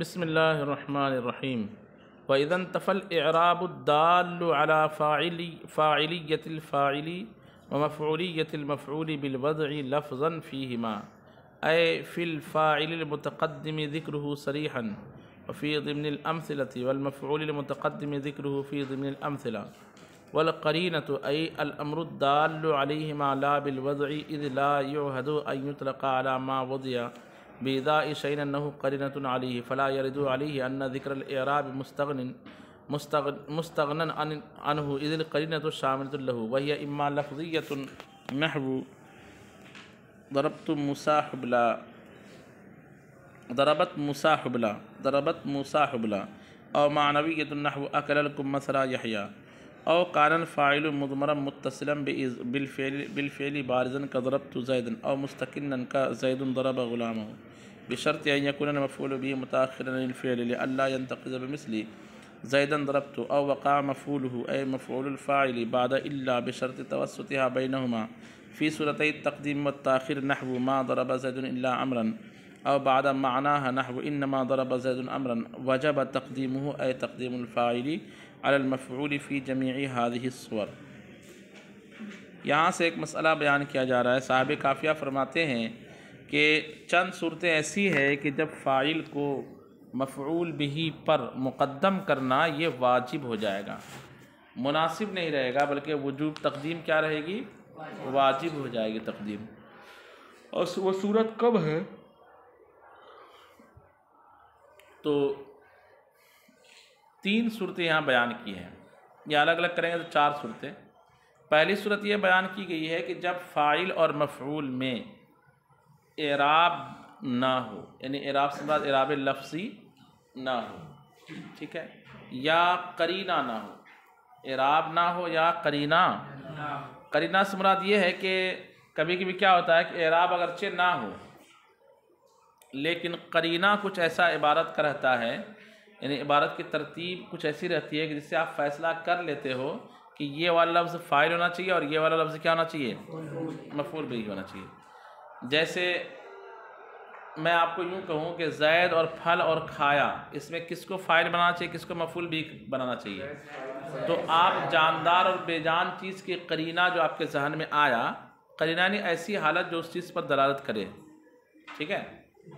بسم اللہ الرحمن الرحیم وَإِذَا انْتَفَى الْإِعْرَابُ الدَّالُّ عَلَى فَاعِلِيَّةِ الْفَاعِلِ وَمَفْعُولِيَّةِ الْمَفْعُولِ بِالْوَضْعِ لَفْظًا فِيهِمَا أي في الفاعل المتقدم ذكره صريحا وفي ضمن الأمثلة والمفعول المتقدم ذكره في ضمن الأمثلة والقرينة أي الأمر الدال عليهما لا بالوضع إذ لا يعهد أن يطلق على ما وضع بإضاء شيء أنه قرينة عليه فلا يرد عليه أن ذكر الإعراب مستغنى عنه إذ القرينة شاملة له وهي إما لفظية نحو ضربت موسى حبلا ضربت موسى حبلا أو معنوية نحو أكل الكمثرى يحيى أو كان الفاعل مضمرا متصلا بالفعل بارزا كضربت زيدا أو مستكنا كزيد ضرب غلامه بشرط أن يكون المفعول به متأخرا للفعل لئلا ينتقض بمثل زيدا ضربت أو وقع مفعوله أي مفعول الفاعل بعد إلا بشرط توسطها بينهما في صورتي التقديم والتأخير نحو ما ضرب زيد إلا عمرا أو بعد معناها نحو إنما ضرب زيد أمرا وجب تقديمه أي تقديم الفاعل على المفعول في جميع هذه الصور۔ یہاں سے ایک مسئلہ بیان کیا جا رہا ہے۔ صاحب کافیہ فرماتے ہیں کہ چند صورتیں ایسی ہے کہ جب فاعل کو مفعول بہ پر مقدم کرنا یہ واجب ہو جائے گا، مناسب نہیں رہے گا بلکہ وجوب تقدیم کیا رہے گی؟ واجب ہو جائے گی تقدیم۔ اور وہ صورت کب ہے؟ تو تین صورتیں یہاں بیان کی ہیں، یہ الگ الگ کریں گے تو چار صورتیں۔ پہلی صورت یہ بیان کی گئی ہے کہ جب فاعل اور مفعول میں اعراب نہ ہو، یعنی اعراب سے مراد اعراب لفظی نہ ہو، ٹھیک ہے، یا قرینہ نہ ہو، اعراب نہ ہو یا قرینہ۔ قرینہ سے مراد یہ ہے کہ کبھی کبھی کیا ہوتا ہے کہ اعراب اگرچہ نہ ہو لیکن قرینہ کچھ ایسا عبارت کا رہتا ہے، یعنی عبارت کی ترتیب کچھ ایسی رہتی ہے کہ جس سے آپ فیصلہ کر لیتے ہو کہ یہ والا لفظ فاعل ہونا چاہیے اور یہ والا لفظ کیا ہونا چاہیے؟ مفعول بہ ہونا چاہیے۔ جیسے میں آپ کو یوں کہوں کہ زید اور پھل اور کھایا، اس میں کس کو فاعل بنانا چاہیے، کس کو مفعول بہ بنانا چاہیے؟ تو آپ جاندار اور بے جان چیز کی قرینہ جو آپ کے ذہن میں آیا، قرینہ یعنی ایسی حالت جو اس چیز پر دلالت کرے، ٹھیک ہے،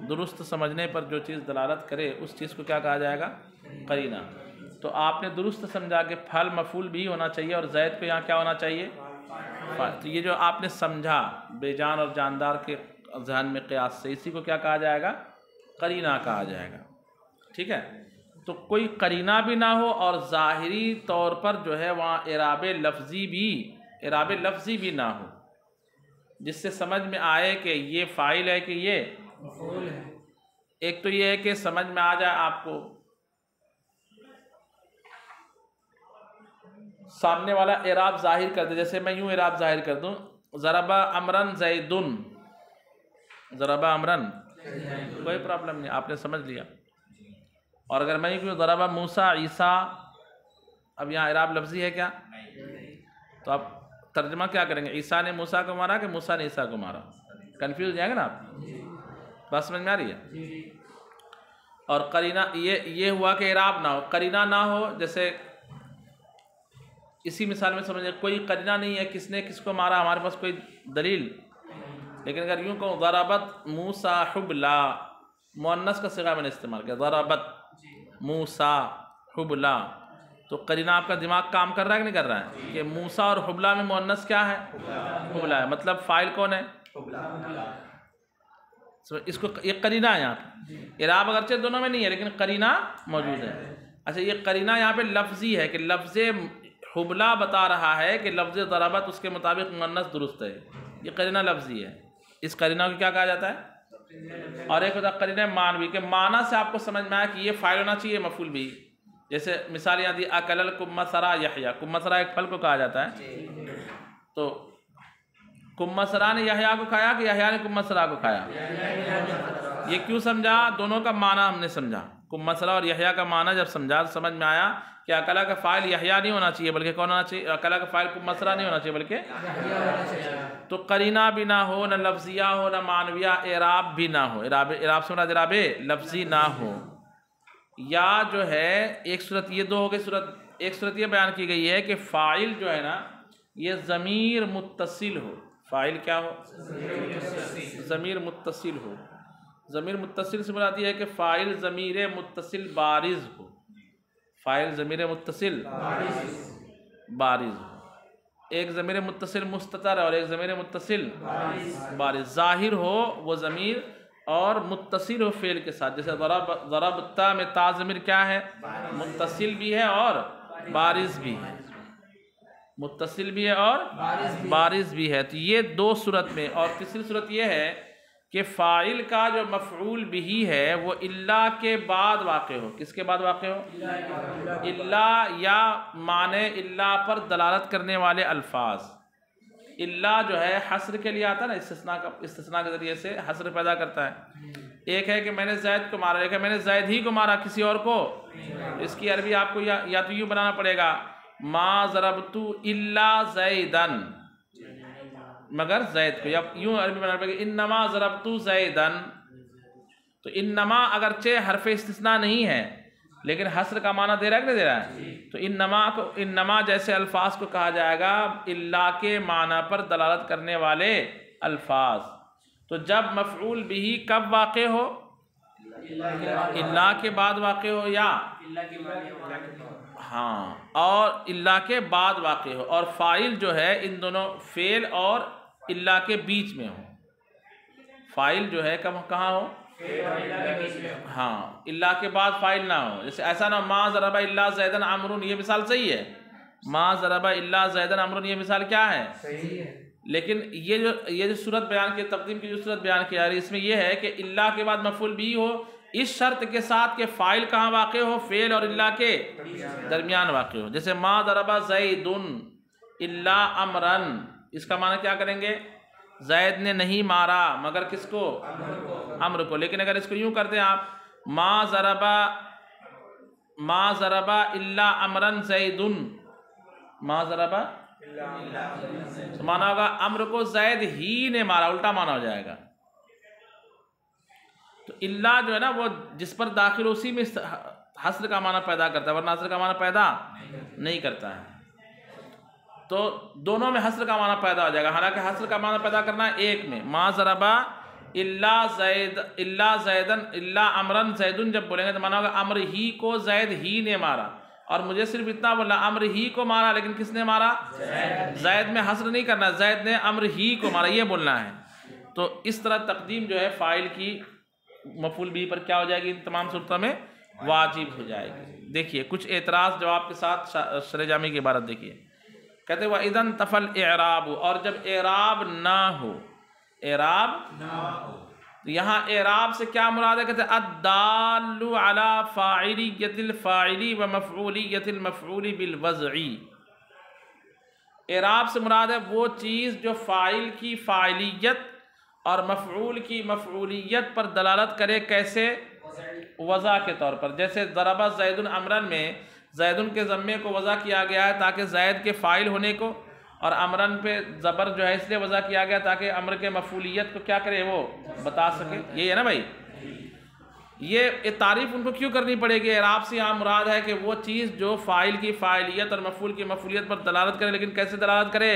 درست سمجھنے پر جو چیز دلالت کرے اس چیز کو کیا کہا جائے گا؟ قرینہ۔ تو آپ نے درست سمجھا کہ پھل مفعول بھی ہونا چاہیے اور زید کو یہاں کیا ہونا چاہیے؟ تو یہ جو آپ نے سمجھا بے جان اور جاندار کے ذہن میں قیاس سے، اسی کو کیا کہا جائے گا؟ قرینہ کہا جائے گا، ٹھیک ہے۔ تو کوئی قرینہ بھی نہ ہو اور ظاہری طور پر جو ہے وہاں اعراب لفظی بھی نہ ہو، جس سے سمجھ میں آئے کہ یہ فاعل ہے کہ یہ مفعول ہے۔ ایک تو یہ ہے کہ سمجھ میں آ جائے آپ کو سامنے والا اعراب ظاہر کر دے، جیسے میں یوں اعراب ظاہر کر دوں ضرب امرن زیدن، ضرب امرن، کوئی پرابلم نہیں، آپ نے سمجھ لیا۔ اور اگر میں یوں ضرب موسیٰ عیسیٰ، اب یہاں اعراب لفظی ہے کیا؟ تو آپ ترجمہ کیا کریں گے؟ عیسیٰ نے موسیٰ کو مارا کہ موسیٰ نے عیسیٰ کو مارا؟ کنفیوز جائیں گے نا آپ؟ بات سمجھ میں آ رہی ہے؟ اور قرینہ یہ ہوا کہ اعراب نہ ہو، قرینہ نہ ہو، جیسے اسی مثال میں سمجھیں کوئی قرینہ نہیں ہے کس نے کس کو مارا، ہمارے پاس کوئی دلیل، لیکن اگر یوں کہوں ضربت موسیٰ حبلا، مؤنث کا صیغہ میں نے استعمال کیا، ضربت موسیٰ حبلا، تو قرینہ آپ کا دماغ کام کر رہا ہے کہ نہیں کر رہا ہے کہ موسیٰ اور حبلا میں مؤنث کیا ہے؟ حبلا ہے، مطلب فاعل کون ہے؟ اس کو یہ قرینہ ہے یہاں پہ، اعراب اگرچہ دونوں میں نہیں ہے لیکن قرینہ موجود ہے۔ اچھا، یہ قرینہ یہاں پہ لفظی ہے کہ لفظ حبلا بتا رہا ہے کہ لفظ ضربت اس کے مطابق مؤنث درست ہے، یہ قرینہ لفظی ہے۔ اس قرینہ کو کیا کہا جاتا ہے؟ اور ایک ہوتا ہے قرینہ معنوی، کہ معنی سے آپ کو سمجھ میں آیا کہ یہ فاعل ہونا چاہیے مفعول بھی۔ جیسے مثال یہاں دی اکل الکمثرى یحییٰ، کمثرى ایک پھل کو کہا جاتا ہے، تو کمثرى نے یحییٰ کو کھایا کہ یحییٰ نے کمثرى کو کھایا؟ یہ کیوں سمجھا؟ دونوں کا معنی ہم نے سمجھا، کمثرى اور یحییٰ کا معنی جب سمجھا تو سمجھ میں آیا کہ اکلا کا فاعل یحییٰ نہیں ہونا چاہیے بلکہ کون ہونا چاہیے؟ اکلا کا فاعل کمثرى نہیں ہونا چاہیے بلکہ، تو قرینہ بھی نہ ہو، نہ لفظیہ ہو، نہ معنویہ، اعراب بھی نہ ہو، اعراب سے مراد اعراب لفظی نہ ہو، یا جو ہے ایک صورت یہ دو ہو گئی صورت، ایک صورت یہ بیان کی گئی ہے کہ فاعل جو ہے نا یہ ضمیر متصل ہو، فاعل کیا ہو؟ ضمیر متصل ہو۔ ضمیر متصل سے مراد یہ ہے کہ فاعل ضمیر متصل بارز ہو، فاعل ضمیر متصل بارز ہو۔ ایک ضمیر متصل مستتر اور ایک ضمیر متصل بارز، ظاہر ہو وہ ضمیر اور متصل ہو فعل کے ساتھ، جیسے ضربت میں تا ضمیر کیا ہے؟ متصل بھی ہے اور بارز بھی ہے، متصل بھی ہے اور بارز بھی ہے۔ تو یہ دو صورت میں، اور تیسری صورت یہ ہے کہ فاعل کا جو مفعول بھی ہے وہ الا کے بعد واقع ہو۔ کس کے بعد واقع ہو؟ الا یا معنی الا پر دلالت کرنے والے الفاظ۔ الا جو ہے حصر کے لیے آتا ہے نا، استثناء کے ذریعے سے حصر پیدا کرتا ہے۔ ایک ہے کہ میں نے زید کو مارا، ایک ہے میں نے زید ہی کو مارا، کسی اور کو۔ اس کی عربی آپ کو یا تو یوں بنانا پڑے گا ما ضربت الا زیدن، مگر زید کو، یا یوں عربی بنانا پڑے گا انما ضربت زیدن۔ تو انما اگرچہ حرف استثناء نہیں ہے لیکن حصر کا معنی دے رہا ہے کہ نہیں دے رہا ہے؟ تو انما جیسے الفاظ کو کہا جائے گا الا کے معنی پر دلالت کرنے والے الفاظ۔ تو جب مفعول بھی کب واقع ہو؟ الا کے بعد واقع ہو، یا ہاں اور الا کے بعد واقع ہو، اور فاعل جو ہے ان دونوں فعل اور الا کے بیچ میں ہو۔ فاعل جو ہے کہاں ہو؟ ہاں الا کے بعد فاعل نہ ہو۔ جیسے ایسا نہ ما ضرب الا زیدن عمرو، یہ مثال صحیح ہے، ما ضرب الا زیدن عمرو یہ مثال کیا ہے؟ صحیح ہے۔ لیکن یہ جو صورت بیان کی تقدیم کی جو صورت بیان کی جا رہی ہے اس میں یہ ہے کہ الا کے بعد مفعول بھی ہو، اس شرط کے ساتھ کہ فاعل کہاں واقع ہو؟ فعل اور الا کے درمیان واقع ہو۔ جیسے ما ضرب زید الا امرن، اس کا معنی کیا کریں گے؟ زید نے نہیں مارا مگر کس کو؟ امر کو۔ لیکن اگر اس کو یوں کرتے ہیں آپ ما ضرب الا امرن زید، ما ضرب تو معنی ہوگا امر کو زید ہی نے مارا، الٹا معنی ہو جائے گا۔ تو الا جو ہے نا وہ جس پر داخل اسی میں حصر کا معنی پیدا کرتا ہے، ورنہ حصر کا معنی پیدا نہیں کرتا ہے۔ تو دونوں میں حصر کا معنی پیدا ہو جائے گا، حالانکہ حصر کا معنی پیدا کرنا ہے ایک میں، ما ضرب الا زیدن الا امرن زیدن جب بولیں گے تو معنی ہوگا امر ہی کو زید ہی نے مارا، اور مجھے صرف اتنا بولنا امر ہی کو مارا، لیکن کس نے مارا؟ زید میں حصر نہیں کرنا، زید نے امر ہی کو مارا یہ بولنا ہے۔ تو اس طرح تقدیم جو ہے فاعل کی مفعول بھی پر کیا ہو جائے گی؟ ان تمام صورتوں میں واجب ہو جائے گی۔ دیکھیے کچھ اعتراض جواب کے ساتھ شرح جامع کی عبارت دیکھیے، کہتے ہیں وَإِذَا انْتَفَى الْإِعْرَابُ، اور جب اعراب نہ ہو، اعراب نہ ہو، تو یہاں اعراب سے کیا مراد ہے؟ کہتے ہیں الدال علی فاعلیت الفاعل و مفعولیت المفعول بالوضع۔ اعراب سے مراد ہے وہ چیز جو فاعل کی فاعلیت اور مفعول کی مفعولیت پر دلالت کرے، کیسے؟ وضع کے طور پر۔ جیسے ضرب زید امرن میں زیدن کے ضمے کو وضع کیا گیا ہے تاکہ زید کے فاعل ہونے کو، اور امرن پہ زبر جو ہے اس لیے وضع کیا گیا تاکہ امر کے مفعولیت کو کیا کرے؟ وہ بتا سکے۔ یہ ہے نا بھائی، یہ تعریف ان کو کیوں کرنی پڑے گی؟ اعراب سے یہاں مراد ہے کہ وہ چیز جو فاعل کی فاعلیت اور مفعول کی مفعولیت پر دلالت کرے، لیکن کیسے دلالت کرے؟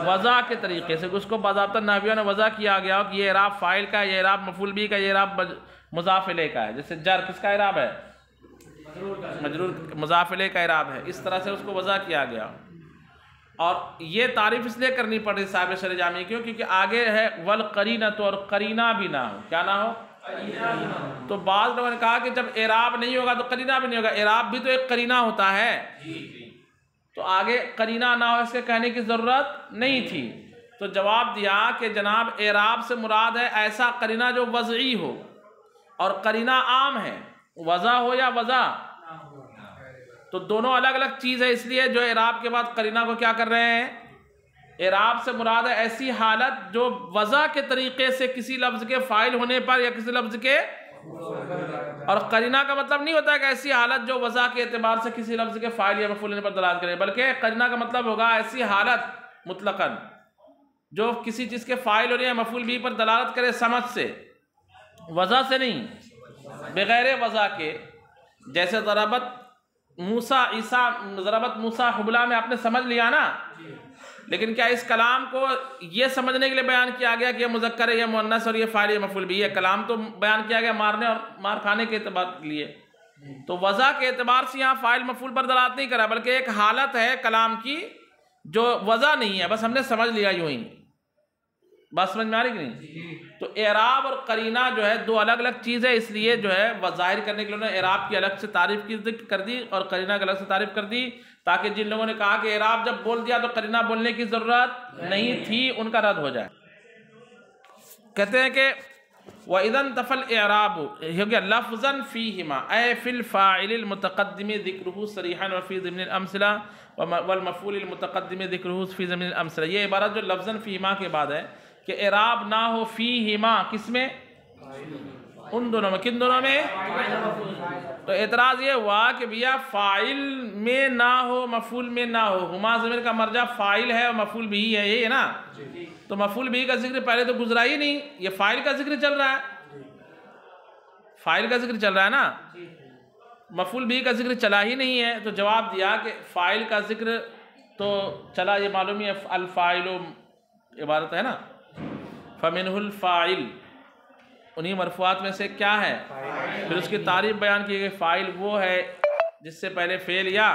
وضع کے طریقے سے، اس کو باضابطہ نحویوں نے وضع کیا گیا ہو کہ یہ اعراب فاعل کا، یہ اعراب مفعول بھی کا، یہ اعراب مضاف الیہ کا ہے۔ جیسے جر کس کا اعراب ہے؟ مجرور مضاف الیہ کا اعراب ہے، اس طرح سے اس کو وضع کیا گیا۔ اور یہ تعریف اس لیے کرنی پڑی صاحب شرح جامع کیوں؟ کیونکہ آگے ہے والقرینۃ، اور قرینہ بھی نہ ہو، کیا نہ ہو؟ تو بعض لوگوں نے کہا کہ جب اعراب نہیں ہوگا تو قرینہ بھی نہیں ہوگا، اعراب بھی تو ایک قرینہ ہوتا ہے، تو آگے قرینہ نہ ہو اس کے کہنے کی ضرورت نہیں تھی۔ تو جواب دیا کہ جناب اعراب سے مراد ہے ایسا قرینہ جو وضعی ہو، اور قرینہ عام ہے، وضع ہو یا وضع، تو دونوں الگ الگ چیز ہے، اس لیے جو اعراب کے بعد قرینہ کو کیا کر رہے ہیں؟ اعراب سے مراد ہے ایسی حالت جو وضع کے طریقے سے کسی لفظ کے فاعل ہونے پر یا کسی لفظ کے، اور قرینہ کا مطلب نہیں ہوتا ہے کہ ایسی حالت جو وضع کے اعتبار سے کسی لفظ کے فاعل یا مفعول ہونے پر دلالت کرے، بلکہ قرینہ کا مطلب ہوگا ایسی حالت مطلقاً جو کسی چیز کے فاعل ہونے یا مفعول بھی پر دلالت کرے سمجھ سے، وضع سے نہیں، بغیر وضع کے، جیسے ضربت موسیٰ حبلا میں آپ نے سمجھ لیا نا، لیکن کیا اس کلام کو یہ سمجھنے کے لیے بیان کیا گیا کہ یہ مذکر ہے، یہ مؤنث اور یہ فاعل، یہ مفعول بھی ہے؟ کلام تو بیان کیا گیا مارنے اور مار کھانے کے اعتبار کے لیے، تو وضع کے اعتبار سے یہاں فاعل مفعول پر دلالت نہیں کرا، بلکہ ایک حالت ہے کلام کی جو وضع نہیں ہے، بس ہم نے سمجھ لیا یوں ہی۔ بات سمجھ میں آ رہی کہ نہیں؟ تو اعراب اور قرینہ جو ہے دو الگ الگ چیز ہے، اس لیے جو ہے وہ ظاہر کرنے کے لیے انہوں نے اعراب کی الگ سے تعریف کی ذکر کر دی اور قرینہ کی الگ سے تعریف کر دی، تاکہ جن لوگوں نے کہا کہ اعراب جب بول دیا تو قرینہ بولنے کی ضرورت نہیں تھی ان کا رد ہو جائے۔ کہتے ہیں کہ وَإِذَا انْتَفَى الْإِعْرَابُ ہو گیا لفظاً فِيهِمَا اے فِي الْفَاعِلِ الْمُتَقَدِّمِ ذِكْرُهُ صَرِيحًا وَفِي ضِمْنِ الْأَمْثِلَةِ وَالْمَفْعُولِ الْمُتَقَدِّمِ ذِكْرُهُ فِي ضِمْنِ الْأَمْثِلَةِ۔ یہ عبارت جو لفظاً فِيهِمَا کے بعد ہے کہ اعراب نہ ہو فِيهِمَا، کس میں؟ ان دونوں میں۔ کن دونوں میں؟ تو اعتراض یہ ہوا کہ بھیا فاعل میں نہ ہو مفعول میں نہ ہو، ہما ضمیر کا مرجع فاعل ہے اور مفعول بھی ہے، یہی ہے نا؟ تو مفعول بھی کا ذکر پہلے تو گزرا ہی نہیں، یہ فاعل کا ذکر چل رہا ہے، فاعل کا ذکر چل رہا ہے نا، مفعول بھی کا ذکر چلا ہی نہیں ہے۔ تو جواب دیا کہ فاعل کا ذکر تو چلا، یہ معلوم ہے الفاعل عبارت ہے نا، فمنہ الفاعل، انہی مرفوعات میں سے کیا ہے؟ پھر اس کی تعریف بیان کی گئی، فاعل وہ ہے جس سے پہلے فعل یا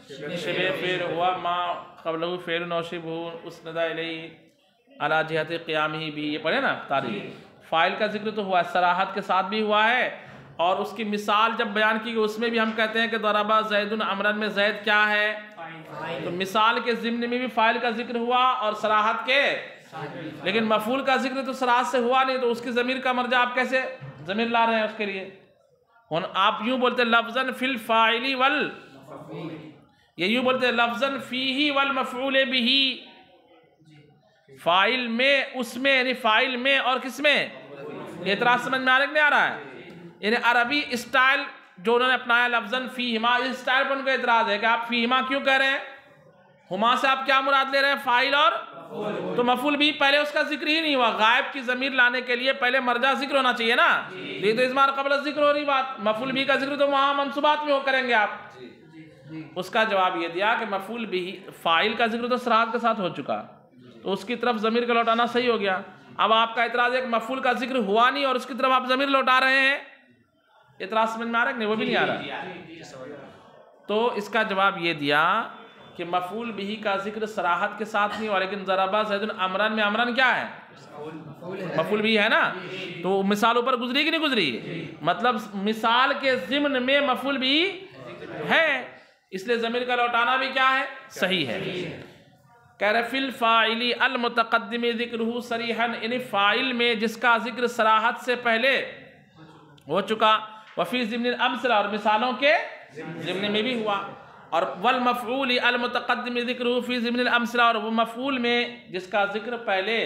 شبہ فعل ہوا، ما قبلہ فعل و شبہ اسند الیہ علی جہت قیامہ بھی، یہ پڑھے نا تعریف۔ فاعل کا ذکر تو ہوا ہے، صراحت کے ساتھ بھی ہوا ہے، اور اس کی مثال جب بیان کی گئی اس میں بھی ہم کہتے ہیں کہ ضرب زید عمرا میں زید کیا ہے؟ تو مثال کے ضمن میں بھی فاعل کا ذکر ہوا اور صراحت کے، لیکن مفعول کا ذکر تو صراحت سے ہوا نہیں، تو اس کی ضمیر کا مرجع آپ کیسے ضمیر لا رہے ہیں اس کے لیے؟ آپ یوں بولتے لفظاً فی الفاعل وال، یہ یوں بولتے لفظاً فیہ والمفعول بہ، فاعل میں، اس میں، یعنی فاعل میں اور کس میں؟ اعتراض سمجھ میں آ رہا ہے کہ نہیں آ رہا ہے؟ یعنی عربی اسٹائل جو انہوں نے اپنایا لفظاً فیہما، اس اسٹائل پر ان کا اعتراض ہے کہ آپ فیہما کیوں کہہ رہے ہیں؟ ہما سے آپ کیا مراد لے رہے ہیں؟ فاعل اور تو مفعول بھی پہلے اس کا ذکر ہی نہیں ہوا، غائب کی ضمیر لانے کے لیے پہلے مرجع ذکر ہونا چاہیے نا، یہ تو اضمار قبل ذکر ہو رہی بات، مفعول بھی کا ذکر تو وہاں منصوبات میں ہو کریں گے آپ۔ اس کا جواب یہ دیا کہ مفعول بھی فاعل کا ذکر تو صراحت کے ساتھ ہو چکا، تو اس کی طرف ضمیر کا لوٹانا صحیح ہو گیا۔ اب آپ کا اعتراض ہے کہ مفعول کا ذکر ہوا نہیں اور اس کی طرف آپ ضمیر لوٹا رہے ہیں، اعتراض سمجھ میں آ رہا ہے کہ نہیں؟ وہ بھی نہیں آ رہا۔ تو اس کا جواب یہ دیا کہ مفعول بھی کا ذکر صراحت کے ساتھ نہیں ہوا، لیکن ضرب زید عمران میں عمران کیا ہے؟ مفعول بھی ہے نا، تو مثال اوپر گزری کہ نہیں گزری؟ مطلب مثال کے ضمن میں مفعول بھی ہے، اس لیے ضمیر کا لوٹانا بھی کیا ہے؟ صحیح ہے۔ کہہ رہے فی الفاعل المتقدم ذکرہ صریحا، یعنی فاعل میں جس کا ذکر صراحت سے پہلے ہو چکا، وفی ضمن الامثلہ، اور مثالوں کے ضمن میں بھی ہوا، اور والمفعول المتقدم ذکرہ فی ضمن الامثلہ، اور وہ مفعول میں جس کا ذکر پہلے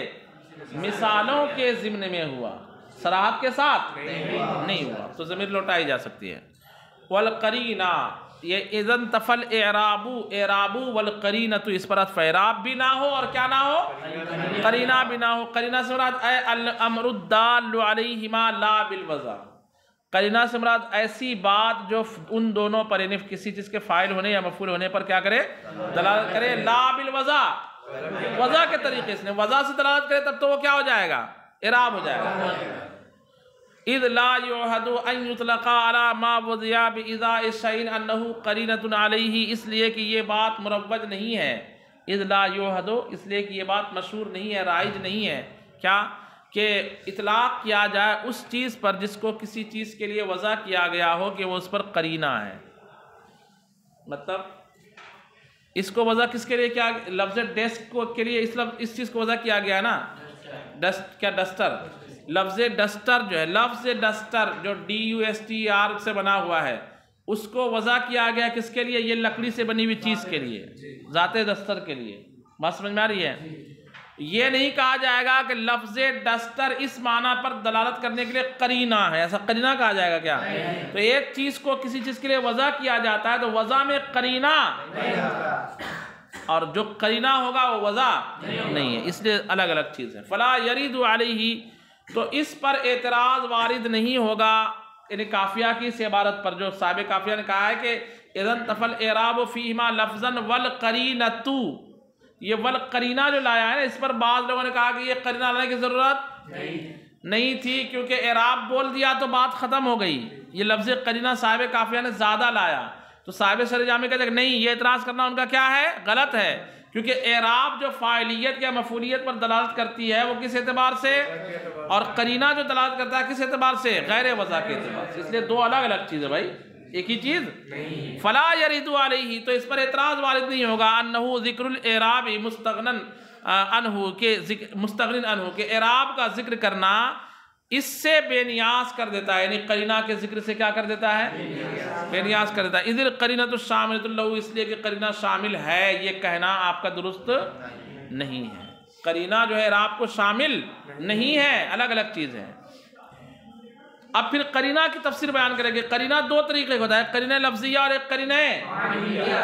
مثالوں کے ضمن میں ہوا، صراحت کے ساتھ نہیں ہوا، تو ضمیر لوٹائی جا سکتی ہے۔ والقرینہ، یہ اذا انتفى الاعراب، اعراب والقرینہ، تو اس پر اعراب بھی نہ ہو اور کیا نہ ہو؟ قرینہ بھی نہ ہو۔ قرینہ سے مراد اے الامر الدال علیہما لا بالوضع، قرینہ سے مراد ایسی بات جو ان دونوں پر، یعنی کسی چیز کے فاعل ہونے یا مفعول ہونے پر کیا کرے؟ دلالت کرے، لا بالوضع، وضع کے طریقے سے، وضع سے دلالت کرے تب تو وہ کیا ہو جائے گا؟ اعراب ہو جائے گا۔ اذ لا یعہد ان یطلق علی ما وضع باذاء الشیء انہ قرینۃ علیہ، اس لیے کہ یہ بات مروج نہیں ہے، اذ لا یعہد، اس لیے کہ یہ بات مشہور نہیں ہے، رائج نہیں ہے، کیا کہ اطلاق کیا جائے اس چیز پر جس کو کسی چیز کے لیے وضع کیا گیا ہو کہ وہ اس پر قرینہ ہے۔ مطلب اس کو وضع کس کے لیے کیا؟ لفظ ڈیسک کے لیے اس چیز کو وضع کیا گیا نا، ڈسٹ، کیا ڈسٹر، لفظ ڈسٹر جو ہے، لفظ ڈسٹر جو DUSTR سے بنا ہوا ہے، اس کو وضع کیا گیا کس کے لیے؟ یہ لکڑی سے بنی ہوئی چیز کے لیے، ذات دستر کے لیے۔ بات سمجھ میں آ رہی ہے؟ یہ نہیں کہا جائے گا کہ لفظ ڈسٹر اس معنی پر دلالت کرنے کے لیے قرینہ ہے، ایسا قرینہ کہا جائے گا کیا؟ تو ایک چیز کو کسی چیز کے لیے وضع کیا جاتا ہے تو وضع میں قرینہ، اور جو قرینہ ہوگا وہ وضع نہیں ہے، اس لیے الگ الگ چیز ہے۔ فلا یرید علیہ، تو اس پر اعتراض وارد نہیں ہوگا، یعنی قافیہ کی اس عبارت پر جو صاحب قافیہ نے کہا ہے کہ اذن تفل اعراب فیہما لفظاً والقرینۃ، یہ والقرینہ جو لایا ہے نا، اس پر بعض لوگوں نے کہا کہ یہ قرینہ لانے کی ضرورت نہیں تھی، کیونکہ اعراب بول دیا تو بات ختم ہو گئی، یہ لفظ قرینہ صاحب قافیہ نے زیادہ لایا۔ تو صاحب شرح جامع کہتے ہیں کہ نہیں، یہ اعتراض کرنا ان کا کیا ہے؟ غلط ہے، کیونکہ اعراب جو فاعلیت یا مفعولیت پر دلالت کرتی ہے وہ کس اعتبار سے، اور قرینہ جو دلالت کرتا ہے کس اعتبار سے؟ غیر وضع کے اعتبار سے۔ اس لیے دو الگ الگ چیزیں بھائی، ایک ہی چیز فلا یرد علیہ، تو اس پر اعتراض وارد نہیں ہوگا انہ ذکر الاعراب مستغنن عنہ، کہ مستغنن عنہ، کہ اعراب کا ذکر کرنا اس سے بے نیاز کر دیتا ہے، یعنی قرینہ کے ذکر سے کیا کر دیتا ہے؟ بے نیاز کر دیتا ہے۔ اذ القرینۃ الشاملۃ لہ، اس لیے کہ قرینہ شامل ہے، یہ کہنا آپ کا درست نہیں ہے۔ قرینہ جو ہے اعراب کو شامل نہیں ہے، الگ الگ چیز ہے۔ اب پھر قرینہ کی تفسیر بیان کریں گے۔ قرینہ دو طریقے کا ہوتا ہے، قرینہ لفظیہ اور ایک قرینہ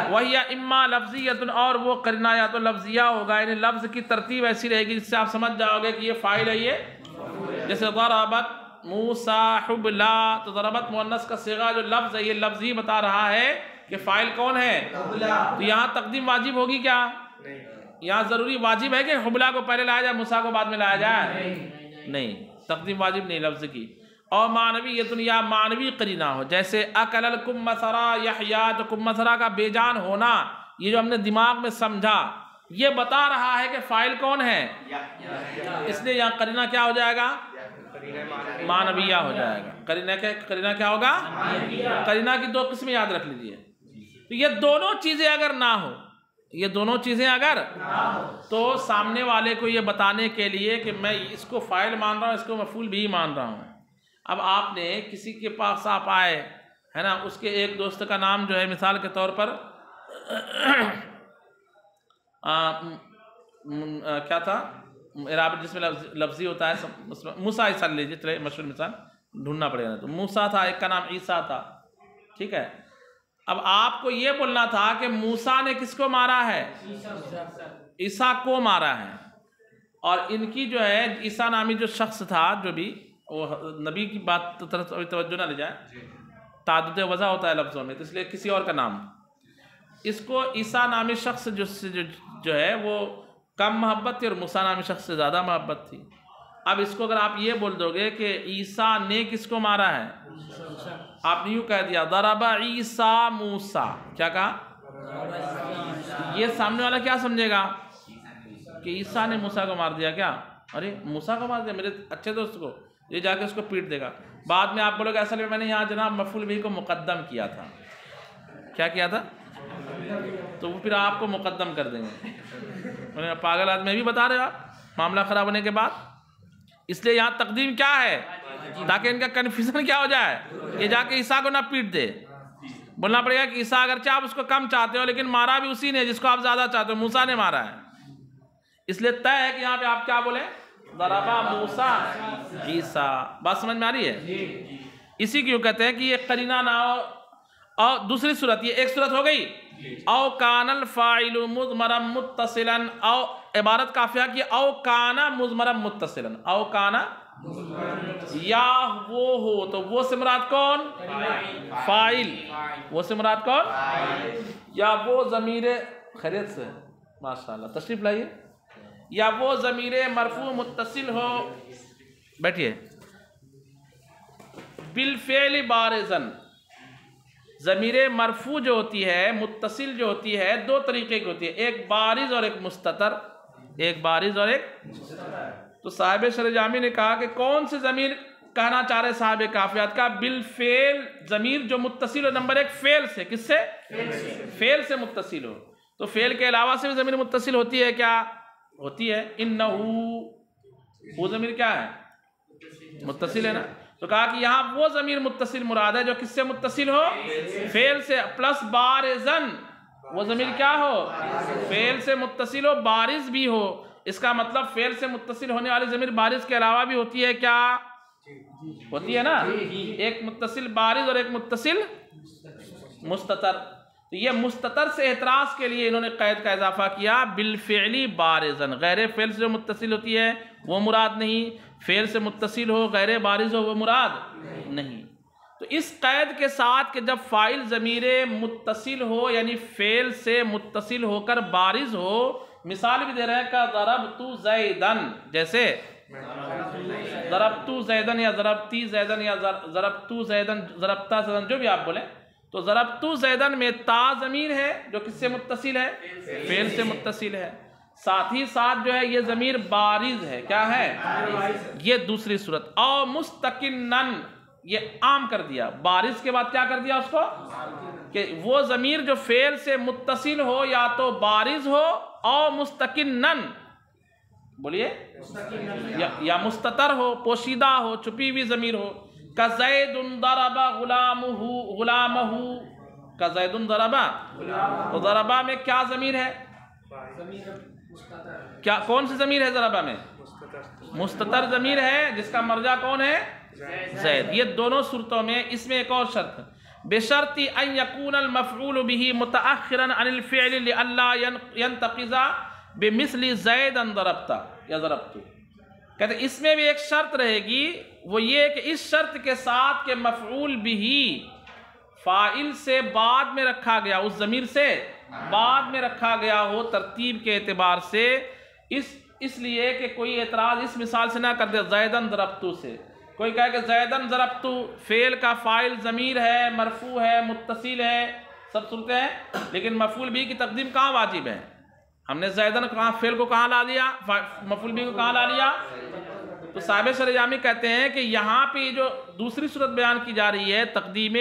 وہی اما لفظیۃ، اور وہ قرینہ یا تو لفظیہ ہوگا، یعنی لفظ کی ترتیب ایسی رہے گی جس سے آپ سمجھ جاؤ گے کہ یہ فاعل ہے، یہ جیسے ضربت موسیٰ حبلا، تو ضربت مؤنث کا صیغہ جو لفظ ہے یہ لفظ ہی بتا رہا ہے کہ فاعل کون ہے؟ تو یہاں تقدیم واجب ہوگی کیا؟ یہاں ضروری واجب ہے کہ حبلا کو پہلے لایا جائے موسیٰ کو بعد میں لایا جائے؟ نہیں، تقدیم واجب نہیں لفظ کی۔ اور معنویۃ، یا معنوی قرینہ ہو، جیسے اکل الکمثرا یحییٰ، تو کمثرا کا بے جان ہونا، یہ جو ہم نے دماغ میں سمجھا، یہ بتا رہا ہے کہ فاعل کون ہے، اس لیے یہاں قرینہ کیا ہو جائے گا؟ معنویہ ہو جائے گا۔ قرینہ کیا ہوگا؟ قرینہ کی دو قسمیں یاد رکھ لیجئے۔ تو یہ دونوں چیزیں اگر نہ ہو، یہ دونوں چیزیں اگر تو سامنے والے کو یہ بتانے کے لیے کہ میں اس کو فاعل مان رہا ہوں، اس کو مفعول بھی مان رہا ہوں۔ اب آپ نے کسی کے پاس آپ آئے ہے نا، اس کے ایک دوست کا نام جو ہے مثال کے طور پر کیا تھا، اعراب جس میں لفظی ہوتا ہے، موسیٰ عیسیٰ لیجیے، چلے مشہور مثال ڈھونڈنا پڑے گا، تو موسیٰ تھا، ایک کا نام عیسیٰ تھا، ٹھیک ہے۔ اب آپ کو یہ بولنا تھا کہ موسیٰ نے کس کو مارا ہے؟ عیسیٰ کو مارا ہے، اور ان کی جو ہے عیسیٰ نامی جو شخص تھا، جو بھی وہ نبی کی بات طرف توجہ نہ لے جائے، تعدد وضع ہوتا ہے لفظوں میں، تو اس لیے کسی اور کا نام، اس کو عیسیٰ نامی شخص جو ہے وہ کم محبت تھی اور موسیٰ نامی شخص سے زیادہ محبت تھی۔ اب اس کو اگر آپ یہ بول دو گے کہ عیسیٰ نے کس کو مارا ہے، آپ نے یوں کہہ دیا ضرب عیسیٰ موسیٰ، کیا کہا؟ یہ سامنے والا کیا سمجھے گا کہ عیسیٰ نے موسیٰ کو مار دیا، کیا ارے موسیٰ کو مار دیا، میرے اچھے دوست کو، یہ جا کے اس کو پیٹ دے گا۔ بعد میں آپ بولو گے اصل میں نے یہاں جناب مفعول بھی کو مقدم کیا تھا، کیا کیا تھا؟ تو وہ پھر آپ کو مقدم کر دیں گے، پاگل آدمی بھی بتا رہے ہو آپ معاملہ خراب ہونے کے بعد۔ اس لیے یہاں تقدیم کیا ہے، تاکہ ان کا کنفیوژن کیا ہو جائے، یہ جا کے عیسیٰ کو نہ پیٹ دے۔ بولنا پڑے گا کہ عیسیٰ اگرچہ آپ اس کو کم چاہتے ہو، لیکن مارا بھی اسی نے جس کو آپ زیادہ چاہتے ہو، موسیٰ نے مارا ہے۔ اس لیے طے ہے کہ یہاں پہ آپ کیا بولیں، ضربا موسیٰ عیسیٰ۔ بات سمجھ میں آ رہی ہے؟ اسی کیوں کہتے ہیں کہ یہ قرینہ نہ ہو۔ اور دوسری صورت، یہ ایک صورت ہو گئی، او کان الفاعل مضمرا متصلا، او عبارت قافیہ کی او کانا مضمرا متصلا، او کانا یا وہ ہو، تو وہ سے مراد کون؟ فاعل۔ وہ سے مراد کون؟ یا وہ ضمیر، خیریت سے ماشاءاللہ تشریف لائیے، یا وہ ضمیر مرفوع متصل ہو، بیٹھیے، بالفعل بارزن۔ ضمیر مرفوع جو ہوتی ہے، متصل جو ہوتی ہے، دو طریقے کی ہوتی ہے، ایک بارز اور ایک مستتر، ایک بارز اور ایک۔ تو صاحب شرح جامی نے کہا کہ کون سے ضمیر کہنا چاہ رہے صاحب کافیات کا؟ بالفعل، ضمیر جو متصل ہو، نمبر ایک فعل سے، کس سے؟ فعل سے متصل ہو۔ تو فعل کے علاوہ سے بھی ضمیر متصل ہوتی ہے، کیا ہوتی ہے؟ انہو، وہ ضمیر کیا ہے؟ متصل ہے نا۔ تو کہا کہ یہاں وہ ضمیر متصل مراد ہے جو کس سے متصل ہو؟ فعل سے، پلس بارزن، وہ ضمیر کیا ہو؟ فعل سے متصل ہو، بارز بھی ہو۔ اس کا مطلب فعل سے متصل ہونے والی ضمیر بارز کے علاوہ بھی ہوتی ہے، کیا ہوتی ہے نا؟ ایک متصل بارز اور ایک متصل مستتر۔ تو یہ مستتر سے اعتراض کے لیے انہوں نے قید کا اضافہ کیا، بالفعلی بارزن، غیر فعل سے جو متصل ہوتی ہے وہ مراد نہیں، فعل سے متصل ہو غیر بارز ہو وہ مراد نہیں۔ تو اس قید کے ساتھ کہ جب فاعل ضمیر متصل ہو یعنی فعل سے متصل ہو کر بارز ہو، مثال بھی دے رہے ہیں کہ ضربت زیدن، جیسے ضربت زیدن یا ضربتی زیدن یا ضربت زیدن، ضربتا زیدن، جو بھی آپ بولیں. تو ضربت زیدن میں تا ضمیر ہے جو کس سے متصل ہے؟ فعل سے متصل ہے. ساتھ ہی ساتھ جو ہے یہ ضمیر بارز ہے. کیا ہے؟ یہ دوسری صورت. او مستقنن، یہ عام کر دیا. بارز کے بعد کیا کر دیا اس کو؟ کہ وہ ضمیر جو فعل سے متصل ہو یا تو بارز ہو او مستقنن، بولیے، یا مستتر ہو، پوشیدہ ہو، چھپی ہوئی ضمیر ہو. کزید ضرب غلامہ، کزید ضرب. تو ضربہ میں کیا ضمیر ہے؟ کیا کون سی ضمیر ہے ضربہ میں؟ مستتر ضمیر ہے جس کا مرجع کون ہے؟ زید. یہ دونوں صورتوں میں. اس میں ایک اور شرط، بشرط ان یکون المفعول به متأخرا عن الفعل لئلا ينتقض بمثل زید ضربت یا ضربت. کہتے ہیں اس میں بھی ایک شرط رہے گی، وہ یہ کہ اس شرط کے ساتھ کہ مفعول به فاعل سے بعد میں رکھا گیا، اس ضمیر سے بعد میں رکھا گیا ہو ترتیب کے اعتبار سے، اس لیے کہ کوئی اعتراض اس مثال سے نہ کر دے زیدن ضربتو سے. کوئی کہے کہ زیدن ضربتو فعل کا فاعل ضمیر ہے، مرفوع ہے، متصل ہے، سب صورتیں ہیں، لیکن مفعول بھی کی تقدیم کہاں واجب ہے؟ ہم نے زیدن کہاں فعل کو کہاں لا لیا، مفعول بھی کو کہاں لا لیا؟ تو صاحب شرح جامی کہتے ہیں کہ یہاں پہ جو دوسری صورت بیان کی جا رہی ہے تقدیم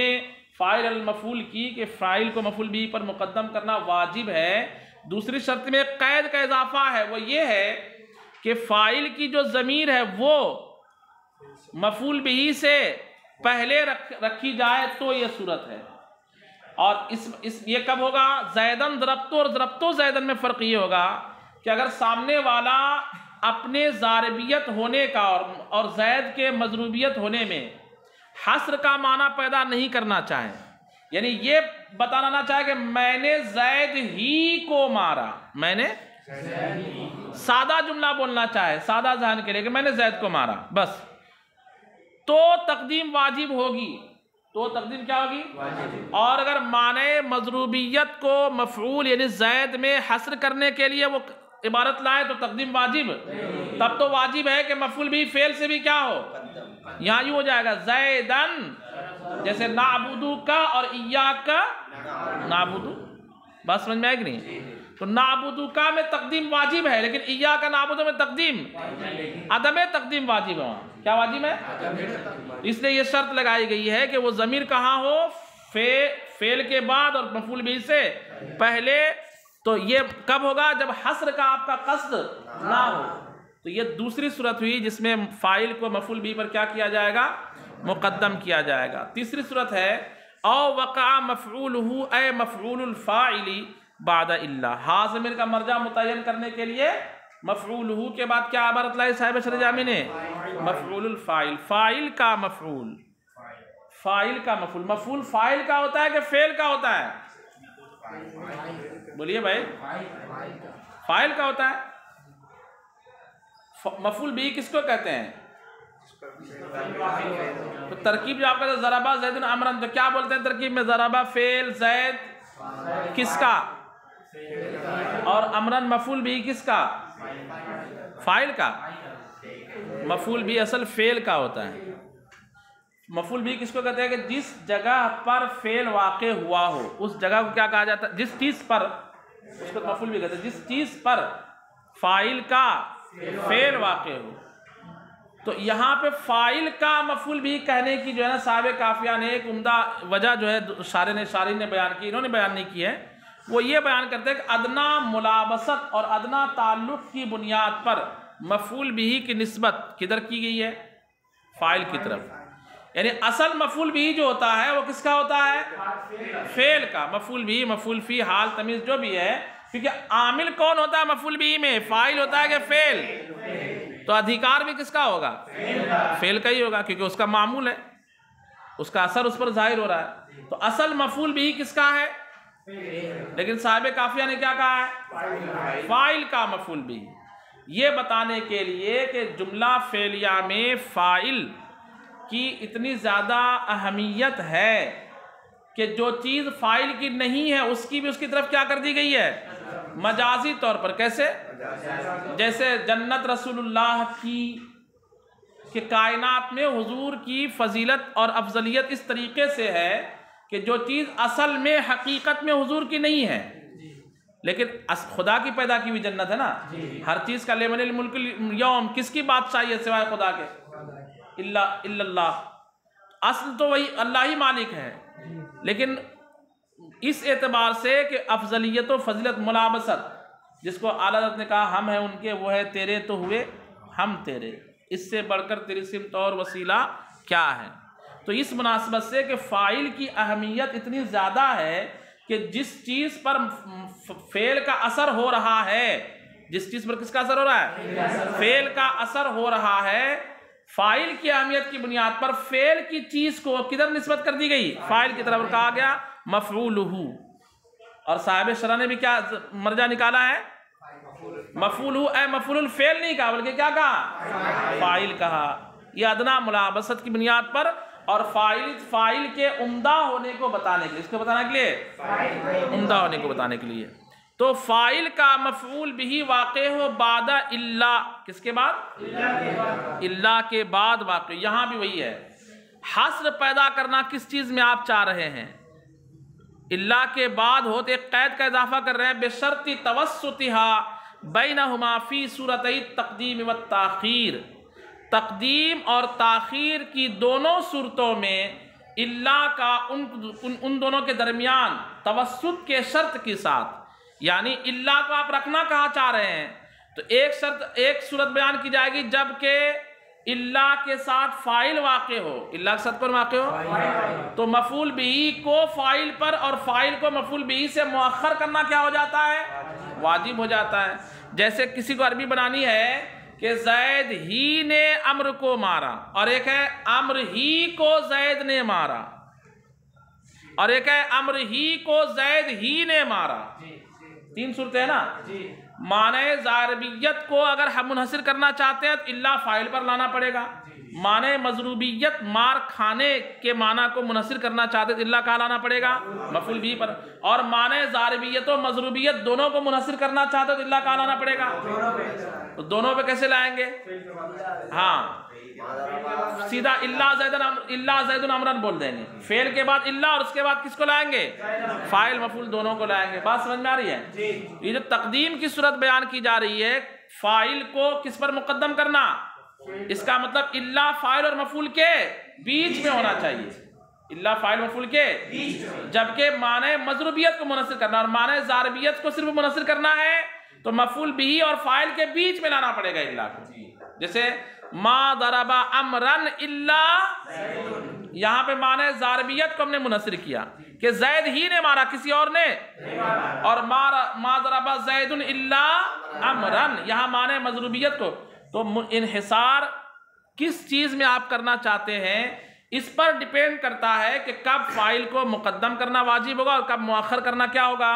فاعل المفعول کی، کہ فاعل کو مفعول بھی پر مقدم کرنا واجب ہے. دوسری شرط میں قید کا اضافہ ہے، وہ یہ ہے کہ فاعل کی جو ضمیر ہے وہ مفعول بھی سے پہلے رکھی جائے تو یہ صورت ہے. اور یہ کب ہوگا؟ زیدن ضربتو اور ضربتو زیدن میں فرق یہ ہوگا کہ اگر سامنے والا اپنے ضاربیت ہونے کا اور زید کے مضروبیت ہونے میں حصر کا معنی پیدا نہیں کرنا چاہے، یعنی یہ بتانا نہ چاہے کہ میں نے زید ہی کو مارا، میں نے سادہ جملہ بولنا چاہے سادہ ذہن کے لیے کہ میں نے زید کو مارا بس، تو تقدیم واجب ہوگی. تو تقدیم کیا ہوگی؟ اور اگر معنی مضروبیت کو مفعول یعنی زید میں حصر کرنے کے لیے وہ عبارت لائے تو تقدیم واجب، تب تو واجب ہے کہ مفعول بھی فعل سے بھی کیا ہو؟ یہاں یوں ہو جائے گا زیدن، جیسے نعبدو کا اور ایاک نعبدو. بس سمجھ میں آئے کہ نہیں؟ تو نعبدو کا میں تقدیم واجب ہے، لیکن ایاک نعبدو میں تقدیم عدم تقدیم واجب ہے. کیا واجب ہے؟ اس لیے یہ شرط لگائی گئی ہے کہ وہ ضمیر کہاں ہو؟ فعل کے بعد اور مفعول بھی سے پہلے. تو یہ کب ہوگا؟ جب حصر کا آپ کا قصد نہ ہو. تو یہ دوسری صورت ہوئی جس میں فاعل کو مفعول بھی پر کیا کیا جائے گا؟ مقدم کیا جائے گا. تیسری صورت ہے او وقع مفعولہ اے مفعول الفاعل بعد الا. ہا ضمیر کا مرجع متعین کرنے کے لیے مفعولہ کے بعد کیا عبارت لائی صاحب شرح جامی نے؟ مفعول الفاعل. فاعل کا مفعول، فاعل کا مفعول. مفعول فاعل کا ہوتا ہے کہ فعل کا ہوتا ہے؟ بولیے بھائی. فاعل کا ہوتا ہے. مفعول بھی کس کو کہتے ہیں؟ تو ترکیب جو آپ کہتے ہیں ضربہ زید عمرن، تو کیا بولتے ہیں ترکیب میں؟ ضربہ فعل، زید کس کا؟ اور عمرن مفعول بھی کس کا؟ فاعل کا. مفعول بھی اصل فعل کا ہوتا ہے. مفعول بھی کس کو کہتے ہیں؟ کہ جس جگہ پر فعل واقع ہوا ہو اس جگہ کو کیا کہا جاتا ہے؟ جس چیز پر، اس کو مفعول بھی کہتے ہیں جس چیز پر فاعل کا فعل واقع ہو. تو یہاں پہ فاعل کا مفعول بھی کہنے کی جو ہے نا صاحب کافیہ نے ایک عمدہ وجہ جو ہے شارح نے بیان کی، انہوں نے بیان نہیں کی ہے. وہ یہ بیان کرتے ہیں کہ ادنا ملابست اور ادنا تعلق کی بنیاد پر مفعول بھی کی نسبت کدھر کی گئی ہے؟ فاعل کی طرف. یعنی اصل مفعول بھی جو ہوتا ہے وہ کس کا ہوتا ہے؟ فعل کا. مفعول بھی، مفعول فی، حال، تمیز جو بھی ہے، کیونکہ عامل کون ہوتا ہے مفعول بھی میں؟ فاعل ہوتا ہے کہ فعل؟ تو ادھیکار بھی کس کا ہوگا؟ فعل کا ہی ہوگا، کیونکہ اس کا معمول ہے، اس کا اثر اس پر ظاہر ہو رہا ہے. تو اصل مفعول بھی کس کا ہے؟ لیکن صاحب کافیہ نے کیا کہا ہے؟ فاعل کا مفعول بھی. یہ بتانے کے لیے کہ جملہ فعلیہ میں فاعل کی اتنی زیادہ اہمیت ہے کہ جو چیز فاعل کی نہیں ہے اس کی بھی اس کی طرف کیا کر دی گئی ہے؟ مجازی طور پر۔ کیسے؟ جیسے جنت رسول اللہ کی کہ کائنات میں حضور کی فضیلت اور افضلیت اس طریقے سے ہے کہ جو چیز اصل میں حقیقت میں حضور کی نہیں ہے لیکن خدا کی پیدا کی ہوئی جنت ہے نا۔ ہر چیز کا لمن الملک اليوم، کس کی بادشاہی ہے سوائے خدا کے؟ الا اللہ، اصل تو وہی اللہ ہی مالک ہے، لیکن اس اعتبار سے کہ افضلیت و فضیلت ملابست، جس کو اعلیٰ حضرت نے کہا ہم ہیں ان کے، وہ ہے تیرے تو ہوئے ہم تیرے، اس سے بڑھ کر تیری سمت اور وسیلہ کیا ہے؟ تو اس مناسبت سے کہ فاعل کی اہمیت اتنی زیادہ ہے کہ جس چیز پر فعل کا اثر ہو رہا ہے، جس چیز پر کس کا اثر ہو رہا ہے؟ فعل کا اثر ہو رہا ہے، فاعل کی اہمیت کی بنیاد پر فعل کی چیز کو کدھر نسبت کر دی گئی؟ فاعل کی طرف کہا گیا مفعولہ۔ اور صاحب شرح نے بھی کیا مرجع نکالا ہے؟ مفعولہ، اے مفعول الفعل نہیں کہا بلکہ کیا کہا؟ فاعل کہا۔ یہ ادنا ملابست کی بنیاد پر اور فاعل کے عمدہ ہونے کو بتانے کے لیے، اس کو بتانے کے لیے، عمدہ ہونے کو بتانے کے لیے۔ تو فاعل کا مفعول بھی واقع ہو بعد الا، کس کے بعد؟ الا کے بعد واقع۔ یہاں بھی وہی ہے، حصر پیدا کرنا کس چیز میں آپ چاہ رہے ہیں؟ الا کے بعد ہو تو ایک قید کا اضافہ کر رہے ہیں، بشرط توسطها بینہما فی صورتئی التقدیم والتاخیر، تقدیم اور تاخیر کی دونوں صورتوں میں الا کا ان دونوں کے درمیان توسط کے شرط کے ساتھ، یعنی الا کو آپ رکھنا کہاں چاہ رہے ہیں؟ تو ایک صورت بیان کی جائے گی جب کہ الا کے ساتھ فاعل واقع ہو، الا کے ساتھ پر واقع ہو تو مفعول بھی کو فاعل پر اور فاعل کو مفعول بھی سے مؤخر کرنا کیا ہو جاتا ہے؟ واجب ہو جاتا ہے۔ جیسے کسی کو عربی بنانی ہے کہ زید ہی نے عمرو کو مارا، اور ایک ہے عمرو ہی کو زید نے مارا، اور ایک ہے عمرو ہی کو زید ہی نے مارا، تین صورتیں ہیں نا۔ معنی ضاربیت کو اگر ہم منحصر کرنا چاہتے ہیں تو الا فاعل پر لانا پڑے گا، معنی مضروبیت مار کھانے کے معنی کو منحصر کرنا چاہتے ہیں تو الا کہاں لانا پڑے گا؟ مفعول بھی پر، اور معنی ضاربیت و مضروبیت دونوں کو منحصر کرنا چاہتے ہیں تو الا کہاں لانا پڑے گا؟ تو دونوں پہ کیسے لائیں گے؟ ہاں سیدھا الا زید عمرن بول دیں گے، فعل کے بعد الا اور اس کے بعد کس کو لائیں گے؟ فاعل مفعول دونوں کو لائیں گے۔ بات سمجھ میں آ رہی ہے؟ یہ جو تقدیم کی صورت بیان کی جا رہی ہے، فاعل کو کس پر مقدم کرنا، اس کا مطلب الا فاعل اور مفعول کے بیچ میں ہونا چاہیے، الا فاعل مفعول کے جبکہ معنی مضروبیت کو منحصر کرنا اور معنی ضاربیت کو صرف منحصر کرنا ہے تو مفعول بھی اور فاعل کے بیچ میں لانا پڑے گا الا کو۔ جیسے ما ضرب امرن الا، یہاں پہ معنی ضاربیت کو ہم نے منحصر کیا کہ زید ہی نے مارا، کسی اور نے، اور ما ضرب زید الا امرن، یہاں معنی مضروبیت کو۔ تو انحصار کس چیز میں آپ کرنا چاہتے ہیں اس پر ڈیپینڈ کرتا ہے کہ کب فاعل کو مقدم کرنا واجب ہوگا اور کب مؤخر کرنا کیا ہوگا۔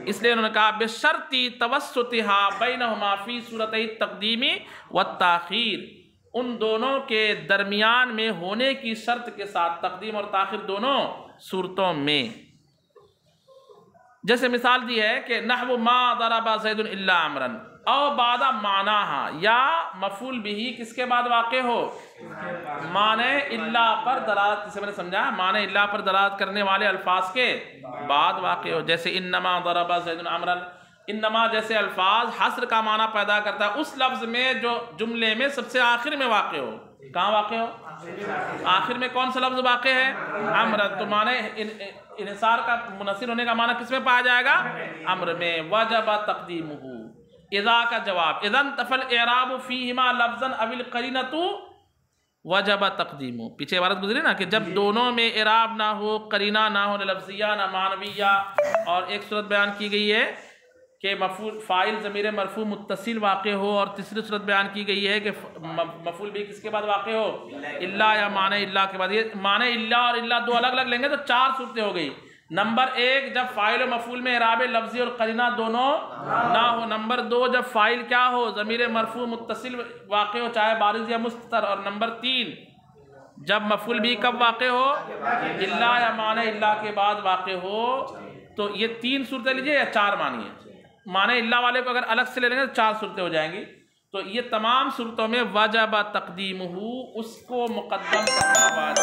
اس لیے انہوں نے کہا بشرط توسطها بینہما فی صورتئی التقدیم والتاخیر، ان دونوں کے درمیان میں ہونے کی شرط کے ساتھ، تقدیم اور تاخیر دونوں صورتوں میں۔ جیسے مثال دی ہے کہ نحو ما ضرب زید الا عمرن، او بعد معناہا، یا مفعول بھی کس کے بعد واقع ہو؟ معنی الا پر دلالت، جسے میں نے سمجھا معنی الا پر دلالت کرنے والے الفاظ کے بعد واقع ہو۔ جیسے انما ضرب زید عمرن، انما جیسے الفاظ حصر کا معنی پیدا کرتا ہے اس لفظ میں جو جملے میں سب سے آخر میں واقع ہو۔ کہاں واقع ہو؟ آخر میں کون سا لفظ واقع ہے؟ عمرن، تو معنی انحصار کا منحصر ہونے کا معنی کس میں پایا جائے گا؟ امر میں۔ وجب تقدیمہ، اذا کا جواب، اذا انتفى الاعراب فیہما لفظا او القرینۃ وجب تقدیمہ۔ پیچھے عبارت گزری نا کہ جب دونوں میں اعراب نہ ہو، قرینہ نہ ہو، نہ لفظیہ نہ معنویہ، اور ایک صورت بیان کی گئی ہے کہ فاعل ضمیر مرفوع متصل واقع ہو، اور تیسری صورت بیان کی گئی ہے کہ مفعول بھی کس کے بعد واقع ہو؟ الا، یا معنی الا کے بعد۔ یہ معنی الا اور الا دو الگ الگ لیں گے تو چار صورتیں ہو گئی۔ نمبر ایک، جب فاعل و مفعول میں اعراب لفظی اور قرینہ دونوں نہ ہو۔ نمبر دو، جب فاعل کیا ہو؟ ضمیر مرفوع متصل واقع ہو، چاہے بارز یا مستتر۔ اور نمبر تین، جب مفعول بھی کب واقع ہو؟ الا یا معنی الا کے بعد واقع ہو. تو یہ 3 صورتیں لیجئے یا 4 مانیے. معنی الا والے کو اگر الگ سے لے لیں گے تو 4 صورتیں ہو جائیں گی. تو یہ تمام صورتوں میں وجب تقدیمہ، اس کو مقدم کرنا واجب